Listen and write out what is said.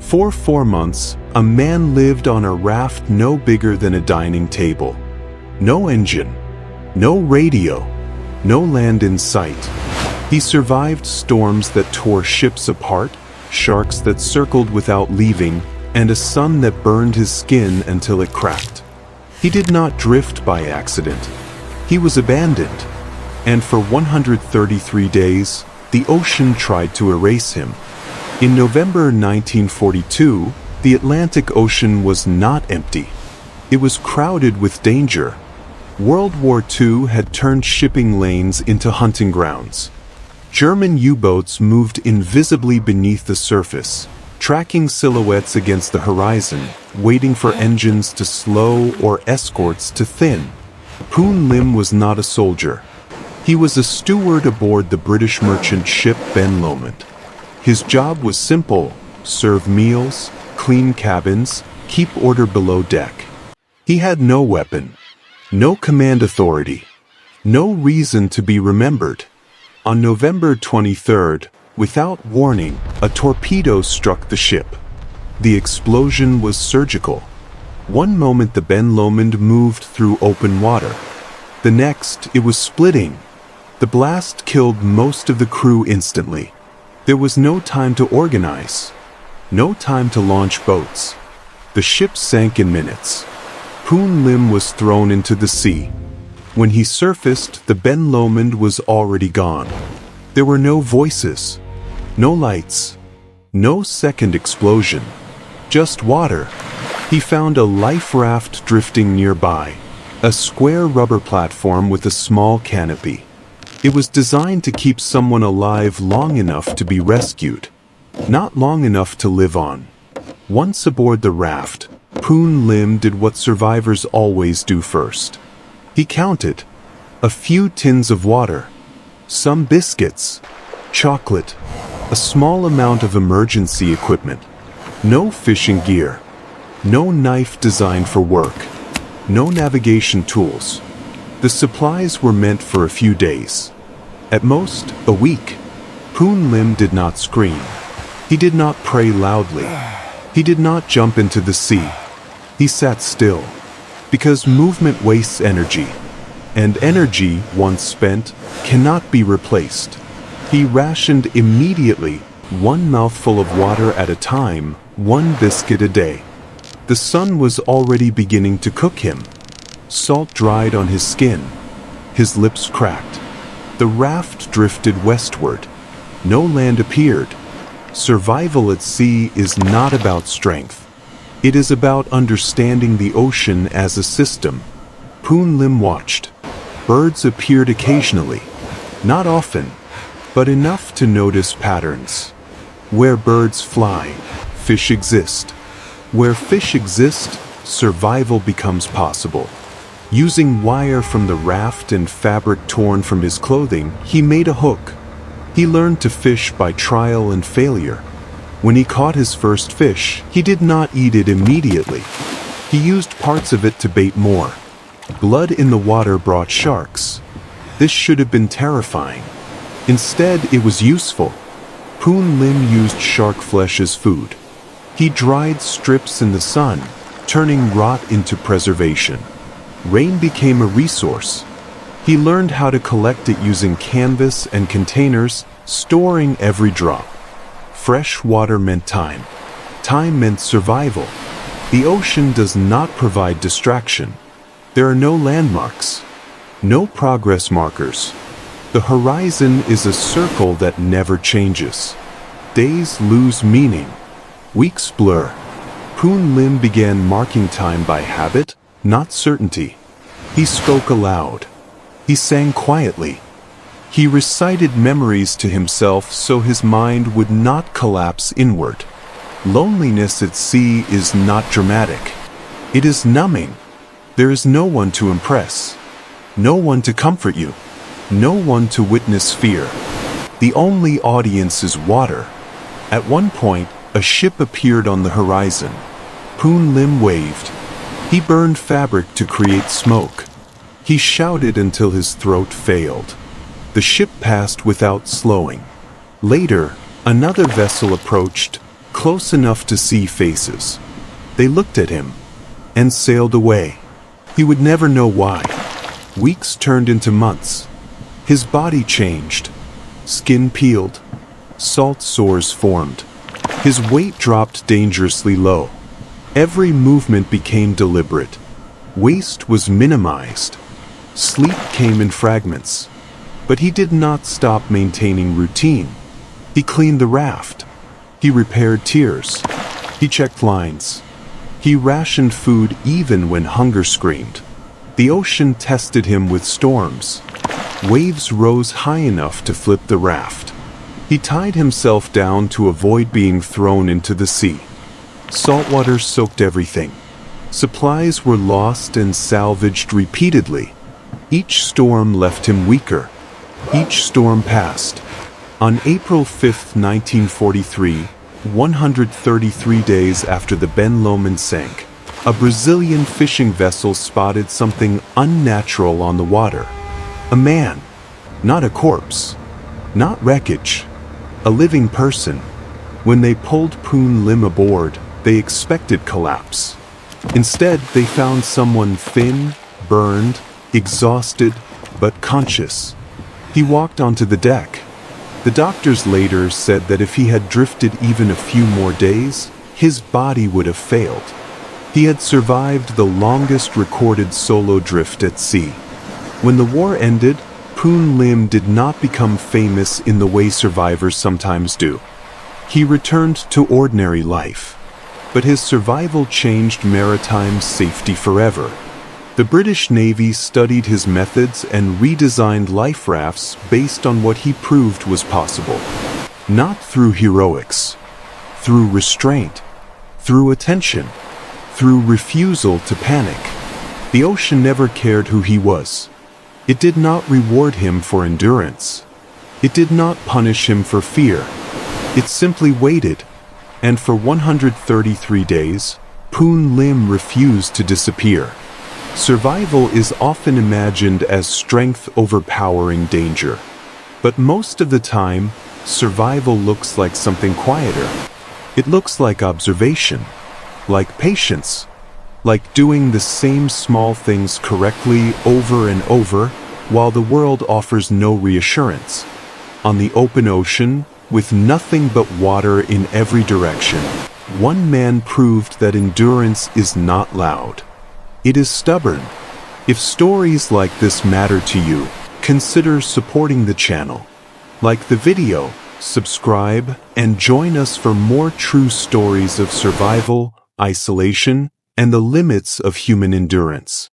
For 4 months, a man lived on a raft no bigger than a dining table. No engine, no radio, no land in sight. He survived storms that tore ships apart, sharks that circled without leaving, and a sun that burned his skin until it cracked. He did not drift by accident. He was abandoned. And for 133 days, the ocean tried to erase him. In November 1942, the Atlantic Ocean was not empty. It was crowded with danger. World War II had turned shipping lanes into hunting grounds. German U-boats moved invisibly beneath the surface, tracking silhouettes against the horizon, waiting for engines to slow or escorts to thin. Poon Lim was not a soldier. He was a steward aboard the British merchant ship Ben Lomond. His job was simple: serve meals, clean cabins, keep order below deck. He had no weapon, no command authority, no reason to be remembered. On November 23rd, without warning, a torpedo struck the ship. The explosion was surgical. One moment the Ben Lomond moved through open water. The next, it was splitting. The blast killed most of the crew instantly. There was no time to organize, no time to launch boats. The ship sank in minutes. Poon Lim was thrown into the sea. When he surfaced, the Ben Lomond was already gone. There were no voices, no lights, no second explosion, just water. He found a life raft drifting nearby, a square rubber platform with a small canopy. It was designed to keep someone alive long enough to be rescued, not long enough to live on. Once aboard the raft, Poon Lim did what survivors always do first. He counted a few tins of water, some biscuits, chocolate, a small amount of emergency equipment. No fishing gear, no knife designed for work, no navigation tools. The supplies were meant for a few days. At most, a week. Poon Lim did not scream. He did not pray loudly. He did not jump into the sea. He sat still. Because movement wastes energy. And energy, once spent, cannot be replaced. He rationed immediately, one mouthful of water at a time, one biscuit a day. The sun was already beginning to cook him. Salt dried on his skin. His lips cracked. The raft drifted westward. No land appeared. Survival at sea is not about strength. It is about understanding the ocean as a system. Poon Lim watched. Birds appeared occasionally. Not often, but enough to notice patterns. Where birds fly, fish exist. Where fish exist, survival becomes possible. Using wire from the raft and fabric torn from his clothing, he made a hook. He learned to fish by trial and failure. When he caught his first fish, he did not eat it immediately. He used parts of it to bait more. Blood in the water brought sharks. This should have been terrifying. Instead, it was useful. Poon Lim used shark flesh as food. He dried strips in the sun, turning rot into preservation. Rain became a resource. He learned how to collect it using canvas and containers, storing every drop. Fresh water meant time. Time meant survival. The ocean does not provide distraction. There are no landmarks, no progress markers. The horizon is a circle that never changes. Days lose meaning. Weeks blur. Poon Lim began marking time by habit, not certainty. He spoke aloud. He sang quietly. He recited memories to himself so his mind would not collapse inward. Loneliness at sea is not dramatic. It is numbing. There is no one to impress, no one to comfort you, no one to witness fear. The only audience is water. At one point, a ship appeared on the horizon. Poon Lim waved. He burned fabric to create smoke. He shouted until his throat failed. The ship passed without slowing. Later, another vessel approached, close enough to see faces. They looked at him and sailed away. He would never know why. Weeks turned into months. His body changed. Skin peeled. Salt sores formed. His weight dropped dangerously low. Every movement became deliberate. Waste was minimized. Sleep came in fragments. But he did not stop maintaining routine. He cleaned the raft. He repaired tiers. He checked lines. He rationed food even when hunger screamed. The ocean tested him with storms. Waves rose high enough to flip the raft. He tied himself down to avoid being thrown into the sea. Saltwater soaked everything. Supplies were lost and salvaged repeatedly. Each storm left him weaker. Each storm passed. On April 5, 1943, 133 days after the Ben Lomond sank, a Brazilian fishing vessel spotted something unnatural on the water. A man, not a corpse, not wreckage, a living person. When they pulled Poon Lim aboard, they expected collapse. Instead, they found someone thin, burned, exhausted, but conscious. He walked onto the deck. The doctors later said that if he had drifted even a few more days, his body would have failed. He had survived the longest recorded solo drift at sea. When the war ended, Poon Lim did not become famous in the way survivors sometimes do. He returned to ordinary life. But his survival changed maritime safety forever. The British Navy studied his methods and redesigned life rafts based on what he proved was possible. Not through heroics, through restraint, through attention, through refusal to panic. The ocean never cared who he was. It did not reward him for endurance. It did not punish him for fear. It simply waited. And for 133 days, Poon Lim refused to disappear. Survival is often imagined as strength overpowering danger. But most of the time, survival looks like something quieter. It looks like observation, like patience, like doing the same small things correctly over and over while the world offers no reassurance. On the open ocean, with nothing but water in every direction, one man proved that endurance is not loud. It is stubborn. If stories like this matter to you, consider supporting the channel. Like the video, subscribe, and join us for more true stories of survival, isolation, and the limits of human endurance.